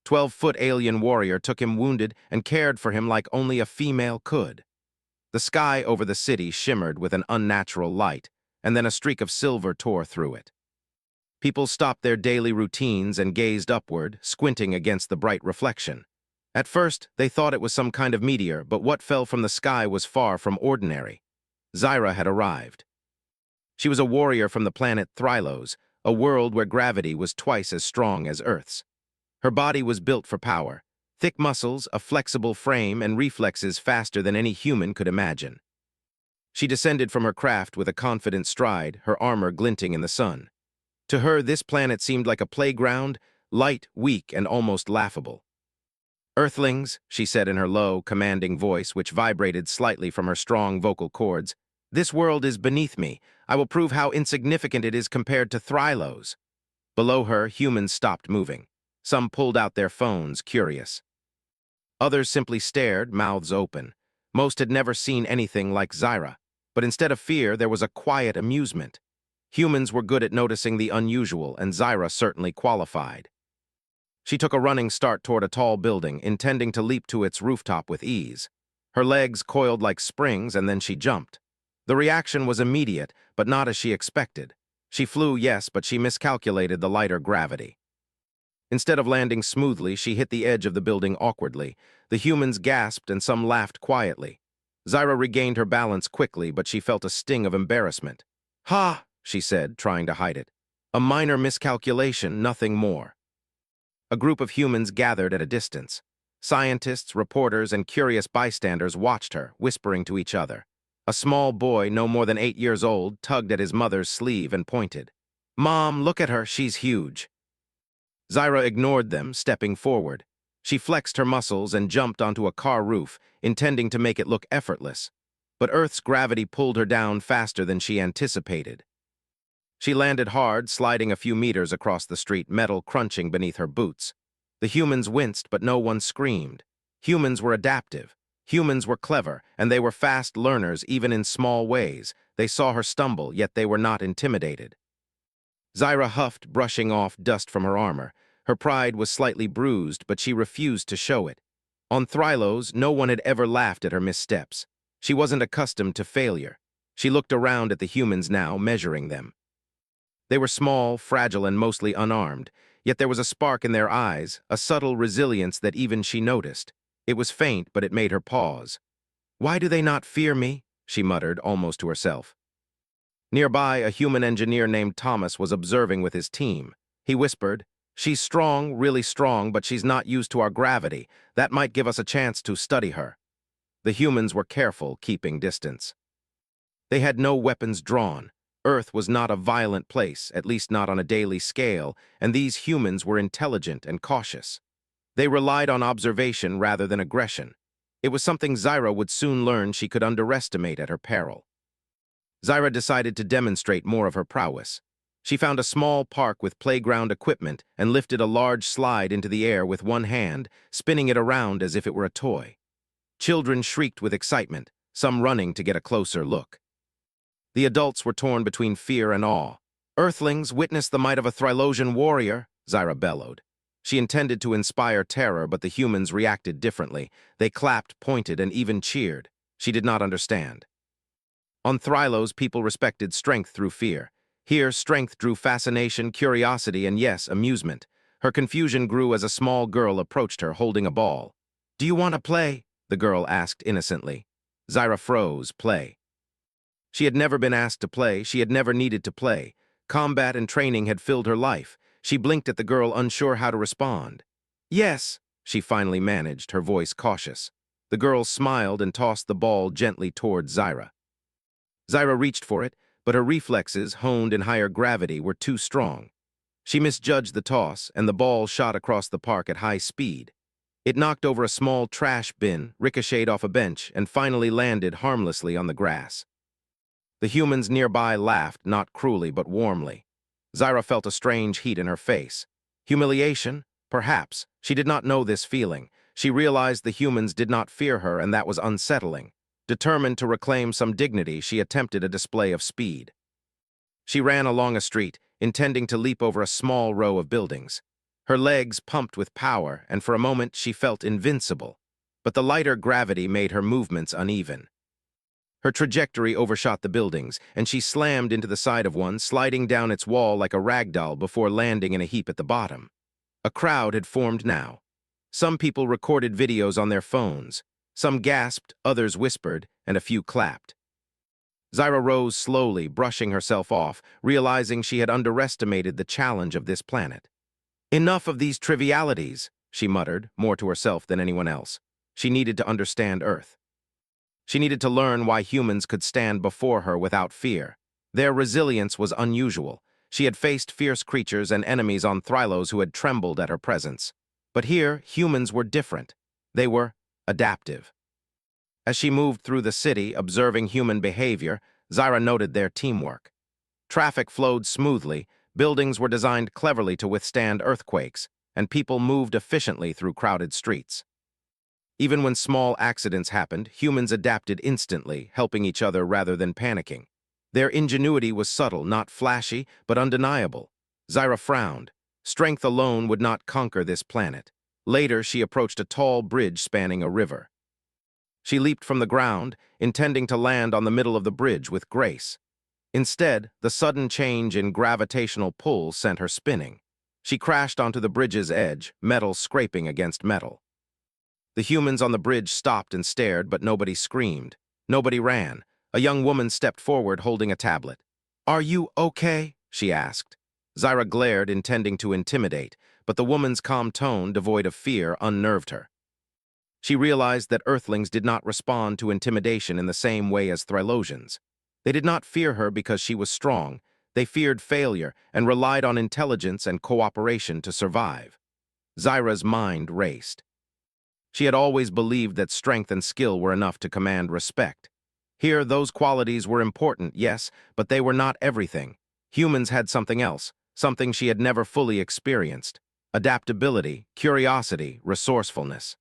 12-foot alien warrior took him wounded and cared for him like only a female could. The sky over the city shimmered with an unnatural light, and then a streak of silver tore through it. People stopped their daily routines and gazed upward, squinting against the bright reflection. At first, they thought it was some kind of meteor, but what fell from the sky was far from ordinary. Zyra had arrived. She was a warrior from the planet Thrylos, a world where gravity was twice as strong as Earth's. Her body was built for power, thick muscles, a flexible frame, and reflexes faster than any human could imagine. She descended from her craft with a confident stride, her armor glinting in the sun. To her, this planet seemed like a playground, light, weak, and almost laughable. "Earthlings," she said in her low, commanding voice, which vibrated slightly from her strong vocal cords, "this world is beneath me. I will prove how insignificant it is compared to Thrylos." Below her, humans stopped moving. Some pulled out their phones, curious. Others simply stared, mouths open. Most had never seen anything like Zyra, but instead of fear, there was a quiet amusement. Humans were good at noticing the unusual, and Zyra certainly qualified. She took a running start toward a tall building, intending to leap to its rooftop with ease. Her legs coiled like springs, and then she jumped. The reaction was immediate, but not as she expected. She flew, yes, but she miscalculated the lighter gravity. Instead of landing smoothly, she hit the edge of the building awkwardly. The humans gasped and some laughed quietly. Zyra regained her balance quickly, but she felt a sting of embarrassment. "Ha!" she said, trying to hide it. "A minor miscalculation, nothing more." A group of humans gathered at a distance. Scientists, reporters, and curious bystanders watched her, whispering to each other. A small boy, no more than 8 years old, tugged at his mother's sleeve and pointed. "Mom, look at her, she's huge." Zyra ignored them, stepping forward. She flexed her muscles and jumped onto a car roof, intending to make it look effortless. But Earth's gravity pulled her down faster than she anticipated. She landed hard, sliding a few meters across the street, metal crunching beneath her boots. The humans winced, but no one screamed. Humans were adaptive. Humans were clever, and they were fast learners even in small ways. They saw her stumble, yet they were not intimidated. Zyra huffed, brushing off dust from her armor. Her pride was slightly bruised, but she refused to show it. On Thrylos, no one had ever laughed at her missteps. She wasn't accustomed to failure. She looked around at the humans now, measuring them. They were small, fragile, and mostly unarmed, yet there was a spark in their eyes, a subtle resilience that even she noticed. It was faint, but it made her pause. "Why do they not fear me?" she muttered, almost to herself. Nearby, a human engineer named Thomas was observing with his team. He whispered, "She's strong, really strong, but she's not used to our gravity. That might give us a chance to study her." The humans were careful, keeping distance. They had no weapons drawn. Earth was not a violent place, at least not on a daily scale, and these humans were intelligent and cautious. They relied on observation rather than aggression. It was something Zyra would soon learn she could underestimate at her peril. Zyra decided to demonstrate more of her prowess. She found a small park with playground equipment and lifted a large slide into the air with one hand, spinning it around as if it were a toy. Children shrieked with excitement, some running to get a closer look. The adults were torn between fear and awe. "Earthlings, witness the might of a Thrilosian warrior," Zyra bellowed. She intended to inspire terror, but the humans reacted differently. They clapped, pointed, and even cheered. She did not understand. On Thrylos, people respected strength through fear. Here, strength drew fascination, curiosity, and yes, amusement. Her confusion grew as a small girl approached her, holding a ball. "Do you want to play?" the girl asked innocently. Zyra froze. Play. She had never been asked to play. She had never needed to play. Combat and training had filled her life. She blinked at the girl, unsure how to respond. "Yes," she finally managed, her voice cautious. The girl smiled and tossed the ball gently toward Zyra. Zyra reached for it, but her reflexes, honed in higher gravity, were too strong. She misjudged the toss, and the ball shot across the park at high speed. It knocked over a small trash bin, ricocheted off a bench, and finally landed harmlessly on the grass. The humans nearby laughed, not cruelly but warmly. Zyra felt a strange heat in her face. Humiliation? Perhaps. She did not know this feeling. She realized the humans did not fear her, and that was unsettling. Determined to reclaim some dignity, she attempted a display of speed. She ran along a street, intending to leap over a small row of buildings. Her legs pumped with power, and for a moment she felt invincible. But the lighter gravity made her movements uneven. Her trajectory overshot the buildings, and she slammed into the side of one, sliding down its wall like a rag doll before landing in a heap at the bottom. A crowd had formed now. Some people recorded videos on their phones. Some gasped, others whispered, and a few clapped. Zyra rose slowly, brushing herself off, realizing she had underestimated the challenge of this planet. "Enough of these trivialities," she muttered, more to herself than anyone else. She needed to understand Earth. She needed to learn why humans could stand before her without fear. Their resilience was unusual. She had faced fierce creatures and enemies on Thrylos who had trembled at her presence. But here, humans were different. They were adaptive. As she moved through the city, observing human behavior, Zyra noted their teamwork. Traffic flowed smoothly, buildings were designed cleverly to withstand earthquakes, and people moved efficiently through crowded streets. Even when small accidents happened, humans adapted instantly, helping each other rather than panicking. Their ingenuity was subtle, not flashy, but undeniable. Zyra frowned. Strength alone would not conquer this planet. Later, she approached a tall bridge spanning a river. She leaped from the ground, intending to land on the middle of the bridge with grace. Instead, the sudden change in gravitational pull sent her spinning. She crashed onto the bridge's edge, metal scraping against metal. The humans on the bridge stopped and stared, but nobody screamed. Nobody ran. A young woman stepped forward holding a tablet. "Are you okay?" she asked. Zyra glared, intending to intimidate, but the woman's calm tone, devoid of fear, unnerved her. She realized that Earthlings did not respond to intimidation in the same way as Thrilosians. They did not fear her because she was strong. They feared failure and relied on intelligence and cooperation to survive. Zyra's mind raced. She had always believed that strength and skill were enough to command respect. Here, those qualities were important, yes, but they were not everything. Humans had something else, something she had never fully experienced: adaptability, curiosity, resourcefulness.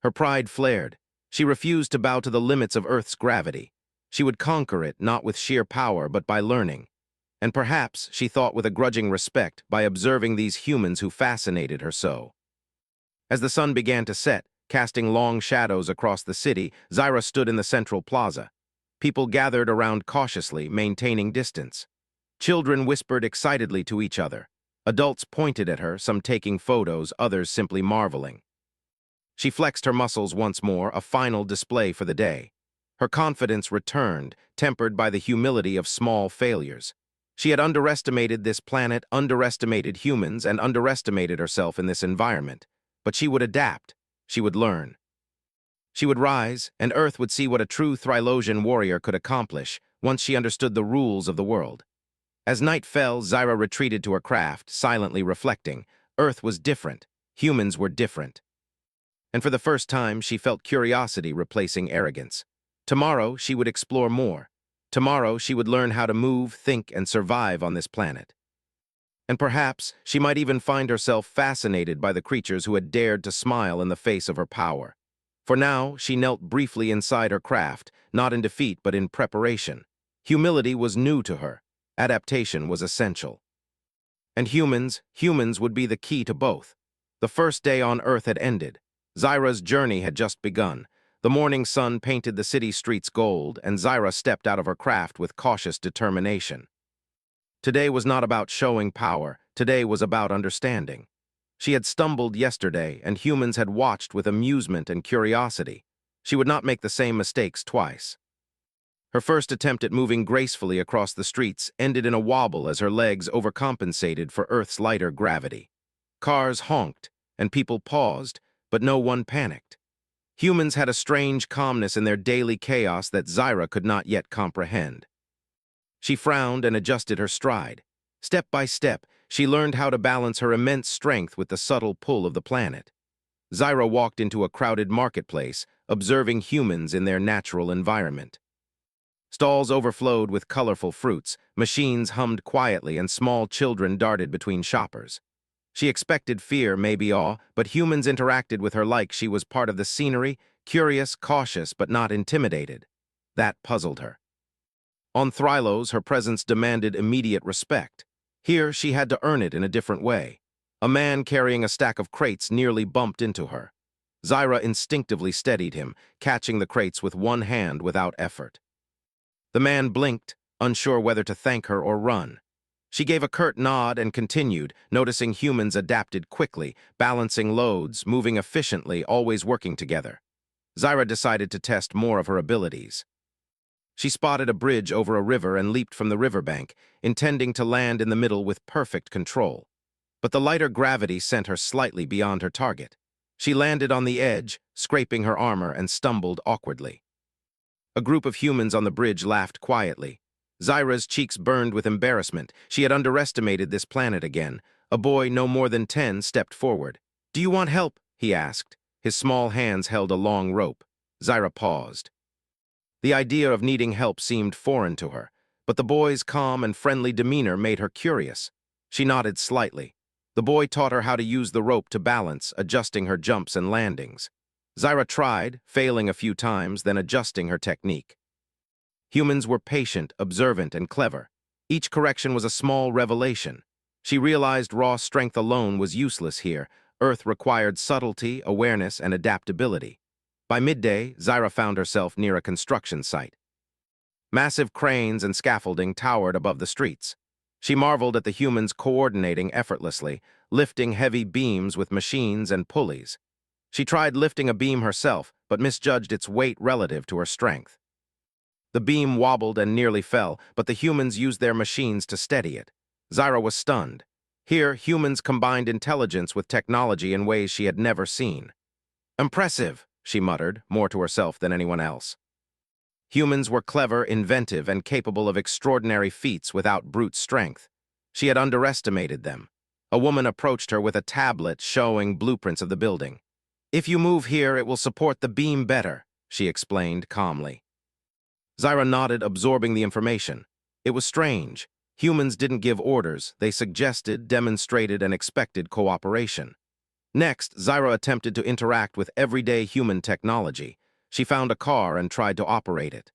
Her pride flared. She refused to bow to the limits of Earth's gravity. She would conquer it, not with sheer power, but by learning. And perhaps, she thought with a grudging respect, by observing these humans who fascinated her so. As the sun began to set, casting long shadows across the city, Zyra stood in the central plaza. People gathered around cautiously, maintaining distance. Children whispered excitedly to each other. Adults pointed at her, some taking photos, others simply marveling. She flexed her muscles once more, a final display for the day. Her confidence returned, tempered by the humility of small failures. She had underestimated this planet, underestimated humans, and underestimated herself in this environment. But she would adapt. She would learn. She would rise, and Earth would see what a true Thrilosian warrior could accomplish once she understood the rules of the world. As night fell, Zyra retreated to her craft, silently reflecting. Earth was different. Humans were different. And for the first time, she felt curiosity replacing arrogance. Tomorrow, she would explore more. Tomorrow, she would learn how to move, think, and survive on this planet. And perhaps she might even find herself fascinated by the creatures who had dared to smile in the face of her power. For now, she knelt briefly inside her craft, not in defeat but in preparation. Humility was new to her. Adaptation was essential. And humans would be the key to both. The first day on Earth had ended. Zyra's journey had just begun. The morning sun painted the city streets gold, and Zyra stepped out of her craft with cautious determination. Today was not about showing power. Today was about understanding. She had stumbled yesterday, and humans had watched with amusement and curiosity. She would not make the same mistakes twice. Her first attempt at moving gracefully across the streets ended in a wobble as her legs overcompensated for Earth's lighter gravity. Cars honked, and people paused, but no one panicked. Humans had a strange calmness in their daily chaos that Zyra could not yet comprehend. She frowned and adjusted her stride. Step by step, she learned how to balance her immense strength with the subtle pull of the planet. Zyra walked into a crowded marketplace, observing humans in their natural environment. Stalls overflowed with colorful fruits, machines hummed quietly, and small children darted between shoppers. She expected fear, maybe awe, but humans interacted with her like she was part of the scenery, curious, cautious, but not intimidated. That puzzled her. On Thrylos, her presence demanded immediate respect. Here, she had to earn it in a different way. A man carrying a stack of crates nearly bumped into her. Zyra instinctively steadied him, catching the crates with one hand without effort. The man blinked, unsure whether to thank her or run. She gave a curt nod and continued, noticing humans adapted quickly, balancing loads, moving efficiently, always working together. Zyra decided to test more of her abilities. She spotted a bridge over a river and leaped from the riverbank, intending to land in the middle with perfect control. But the lighter gravity sent her slightly beyond her target. She landed on the edge, scraping her armor, and stumbled awkwardly. A group of humans on the bridge laughed quietly. Zyra's cheeks burned with embarrassment. She had underestimated this planet again. A boy no more than 10 stepped forward. "Do you want help?" he asked. His small hands held a long rope. Zyra paused. The idea of needing help seemed foreign to her, but the boy's calm and friendly demeanor made her curious. She nodded slightly. The boy taught her how to use the rope to balance, adjusting her jumps and landings. Zyra tried, failing a few times, then adjusting her technique. Humans were patient, observant, and clever. Each correction was a small revelation. She realized raw strength alone was useless here. Earth required subtlety, awareness, and adaptability. By midday, Zyra found herself near a construction site. Massive cranes and scaffolding towered above the streets. She marveled at the humans coordinating effortlessly, lifting heavy beams with machines and pulleys. She tried lifting a beam herself, but misjudged its weight relative to her strength. The beam wobbled and nearly fell, but the humans used their machines to steady it. Zyra was stunned. Here, humans combined intelligence with technology in ways she had never seen. "Impressive," she muttered, more to herself than anyone else. Humans were clever, inventive, and capable of extraordinary feats without brute strength. She had underestimated them. A woman approached her with a tablet showing blueprints of the building. "If you move here, it will support the beam better," she explained calmly. Zyra nodded, absorbing the information. It was strange. Humans didn't give orders. They suggested, demonstrated, and expected cooperation. Next, Zyra attempted to interact with everyday human technology. She found a car and tried to operate it.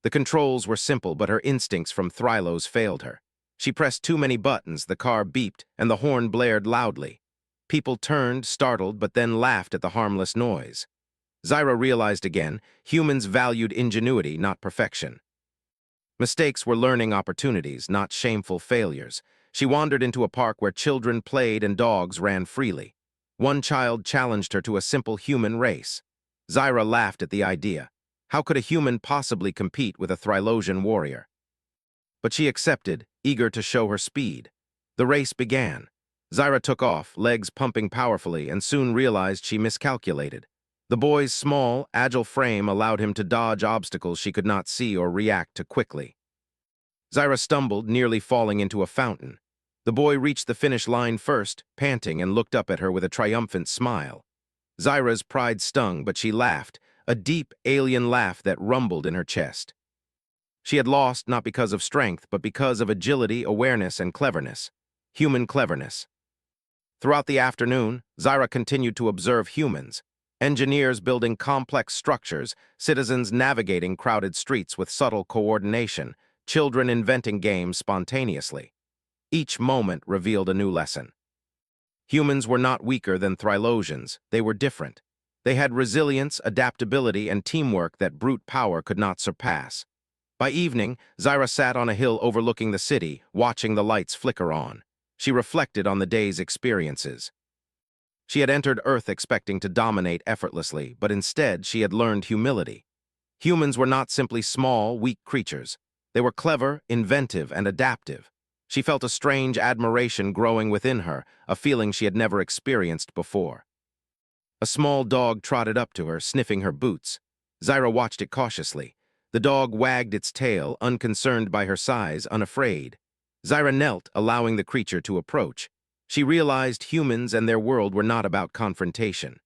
The controls were simple, but her instincts from Thrylos failed her. She pressed too many buttons, the car beeped, and the horn blared loudly. People turned, startled, but then laughed at the harmless noise. Zyra realized again, humans valued ingenuity, not perfection. Mistakes were learning opportunities, not shameful failures. She wandered into a park where children played and dogs ran freely. One child challenged her to a simple human race. Zyra laughed at the idea. How could a human possibly compete with a Thrilosian warrior? But she accepted, eager to show her speed. The race began. Zyra took off, legs pumping powerfully, and soon realized she miscalculated. The boy's small, agile frame allowed him to dodge obstacles she could not see or react to quickly. Zyra stumbled, nearly falling into a fountain. The boy reached the finish line first, panting, and looked up at her with a triumphant smile. Zyra's pride stung, but she laughed, a deep, alien laugh that rumbled in her chest. She had lost not because of strength, but because of agility, awareness, and cleverness. Human cleverness. Throughout the afternoon, Zyra continued to observe humans. Engineers building complex structures, citizens navigating crowded streets with subtle coordination, children inventing games spontaneously. Each moment revealed a new lesson. Humans were not weaker than Thrilosians. They were different. They had resilience, adaptability, and teamwork that brute power could not surpass. By evening, Zyra sat on a hill overlooking the city, watching the lights flicker on. She reflected on the day's experiences. She had entered Earth expecting to dominate effortlessly, but instead she had learned humility. Humans were not simply small, weak creatures. They were clever, inventive, and adaptive. She felt a strange admiration growing within her, a feeling she had never experienced before. A small dog trotted up to her, sniffing her boots. Zyra watched it cautiously. The dog wagged its tail, unconcerned by her size, unafraid. Zyra knelt, allowing the creature to approach. She realized humans and their world were not about confrontation.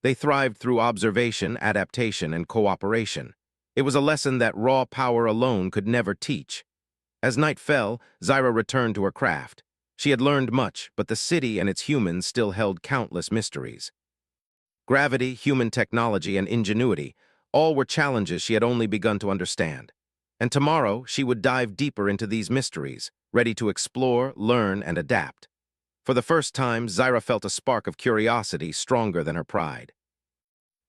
They thrived through observation, adaptation, and cooperation. It was a lesson that raw power alone could never teach. As night fell, Zyra returned to her craft. She had learned much, but the city and its humans still held countless mysteries. Gravity, human technology, and ingenuity, all were challenges she had only begun to understand. And tomorrow, she would dive deeper into these mysteries, ready to explore, learn, and adapt. For the first time, Zyra felt a spark of curiosity stronger than her pride.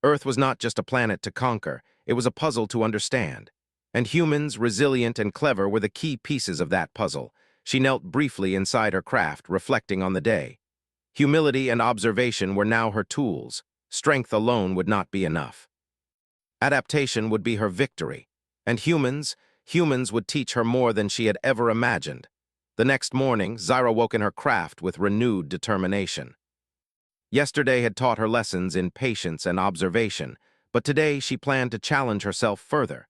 Earth was not just a planet to conquer, it was a puzzle to understand. And humans, resilient and clever, were the key pieces of that puzzle. She knelt briefly inside her craft, reflecting on the day. Humility and observation were now her tools. Strength alone would not be enough. Adaptation would be her victory. And humans would teach her more than she had ever imagined. The next morning, Zyra woke in her craft with renewed determination. Yesterday had taught her lessons in patience and observation, but today she planned to challenge herself further.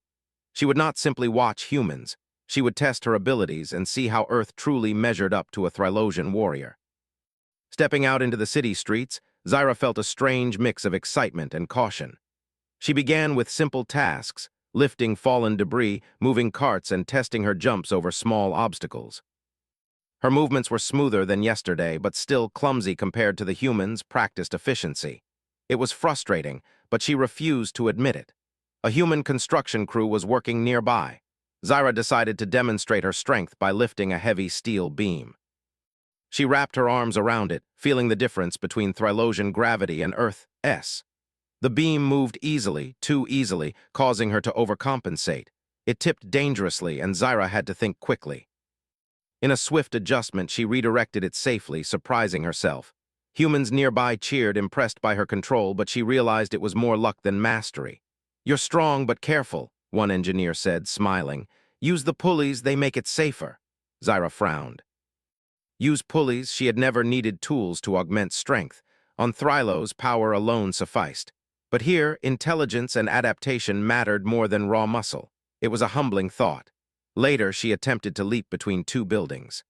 She would not simply watch humans. She would test her abilities and see how Earth truly measured up to a Thrilosian warrior. Stepping out into the city streets, Zyra felt a strange mix of excitement and caution. She began with simple tasks, lifting fallen debris, moving carts, and testing her jumps over small obstacles. Her movements were smoother than yesterday, but still clumsy compared to the humans' practiced efficiency. It was frustrating, but she refused to admit it. A human construction crew was working nearby. Zyra decided to demonstrate her strength by lifting a heavy steel beam. She wrapped her arms around it, feeling the difference between Thrilosian gravity and Earth's. The beam moved easily, too easily, causing her to overcompensate. It tipped dangerously, and Zyra had to think quickly. In a swift adjustment, she redirected it safely, surprising herself. Humans nearby cheered, impressed by her control, but she realized it was more luck than mastery. "You're strong but careful," one engineer said, smiling. "Use the pulleys, they make it safer." Zyra frowned. Use pulleys, she had never needed tools to augment strength. On Thrylos, power alone sufficed. But here, intelligence and adaptation mattered more than raw muscle. It was a humbling thought. Later, she attempted to leap between two buildings.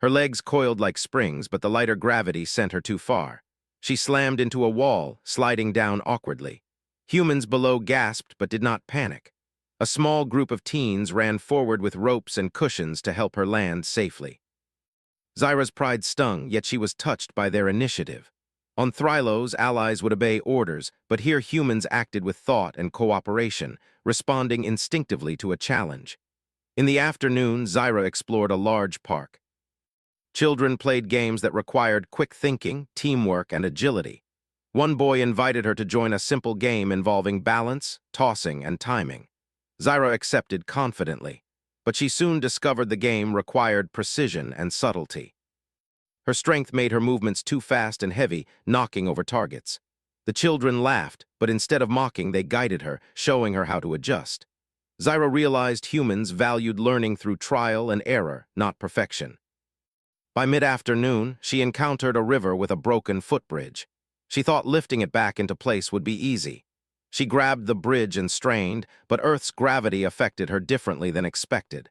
Her legs coiled like springs, but the lighter gravity sent her too far. She slammed into a wall, sliding down awkwardly. Humans below gasped but did not panic. A small group of teens ran forward with ropes and cushions to help her land safely. Zyra's pride stung, yet she was touched by their initiative. On Thrylos, allies would obey orders, but here humans acted with thought and cooperation, responding instinctively to a challenge. In the afternoon, Zyra explored a large park. Children played games that required quick thinking, teamwork, and agility. One boy invited her to join a simple game involving balance, tossing, and timing. Zyra accepted confidently, but she soon discovered the game required precision and subtlety. Her strength made her movements too fast and heavy, knocking over targets. The children laughed, but instead of mocking, they guided her, showing her how to adjust. Zyra realized humans valued learning through trial and error, not perfection. By mid-afternoon, she encountered a river with a broken footbridge. She thought lifting it back into place would be easy. She grabbed the bridge and strained, but Earth's gravity affected her differently than expected.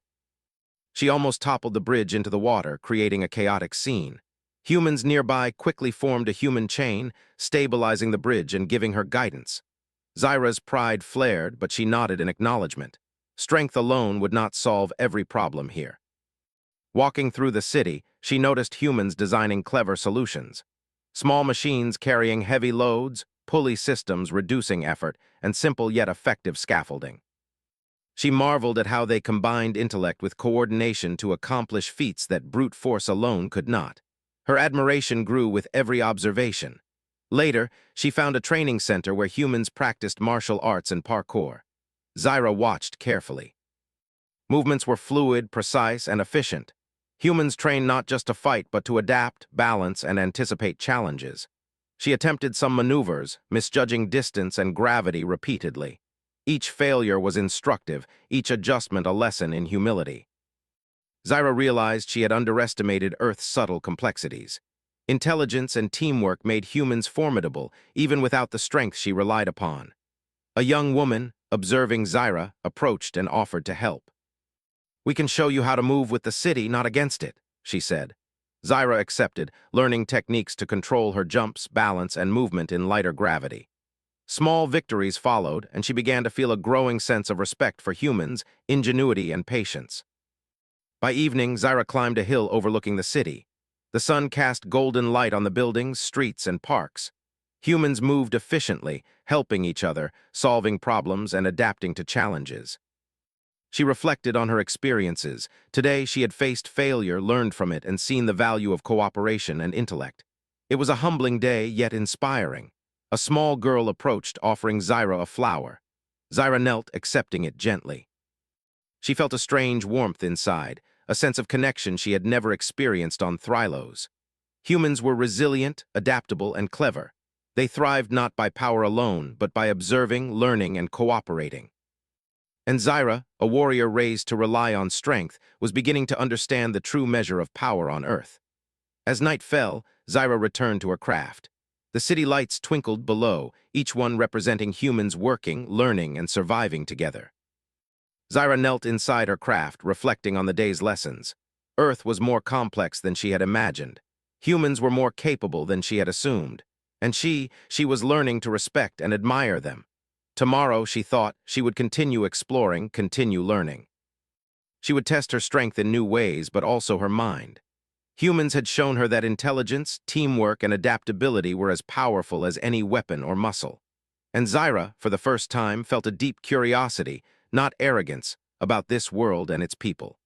She almost toppled the bridge into the water, creating a chaotic scene. Humans nearby quickly formed a human chain, stabilizing the bridge and giving her guidance. Zyra's pride flared, but she nodded in acknowledgement. Strength alone would not solve every problem here. Walking through the city, she noticed humans designing clever solutions. Small machines carrying heavy loads, pulley systems reducing effort, and simple yet effective scaffolding. She marveled at how they combined intellect with coordination to accomplish feats that brute force alone could not. Her admiration grew with every observation. Later, she found a training center where humans practiced martial arts and parkour. Zyra watched carefully. Movements were fluid, precise, and efficient. Humans trained not just to fight, but to adapt, balance, and anticipate challenges. She attempted some maneuvers, misjudging distance and gravity repeatedly. Each failure was instructive, each adjustment a lesson in humility. Zyra realized she had underestimated Earth's subtle complexities. Intelligence and teamwork made humans formidable, even without the strength she relied upon. A young woman, observing Zyra, approached and offered to help. "We can show you how to move with the city, not against it," she said. Zyra accepted, learning techniques to control her jumps, balance, and movement in lighter gravity. Small victories followed, and she began to feel a growing sense of respect for humans, ingenuity, and patience. By evening, Zyra climbed a hill overlooking the city. The sun cast golden light on the buildings, streets, and parks. Humans moved efficiently, helping each other, solving problems, and adapting to challenges. She reflected on her experiences. Today, she had faced failure, learned from it, and seen the value of cooperation and intellect. It was a humbling day, yet inspiring. A small girl approached, offering Zyra a flower. Zyra knelt, accepting it gently. She felt a strange warmth inside, a sense of connection she had never experienced on Thrylos. Humans were resilient, adaptable, and clever. They thrived not by power alone, but by observing, learning, and cooperating. And Zyra, a warrior raised to rely on strength, was beginning to understand the true measure of power on Earth. As night fell, Zyra returned to her craft. The city lights twinkled below, each one representing humans working, learning, and surviving together. Zyra knelt inside her craft, reflecting on the day's lessons. Earth was more complex than she had imagined. Humans were more capable than she had assumed. And she was learning to respect and admire them. Tomorrow, she thought, she would continue exploring, continue learning. She would test her strength in new ways, but also her mind. Humans had shown her that intelligence, teamwork, and adaptability were as powerful as any weapon or muscle. And Zyra, for the first time, felt a deep curiosity, not arrogance, about this world and its people.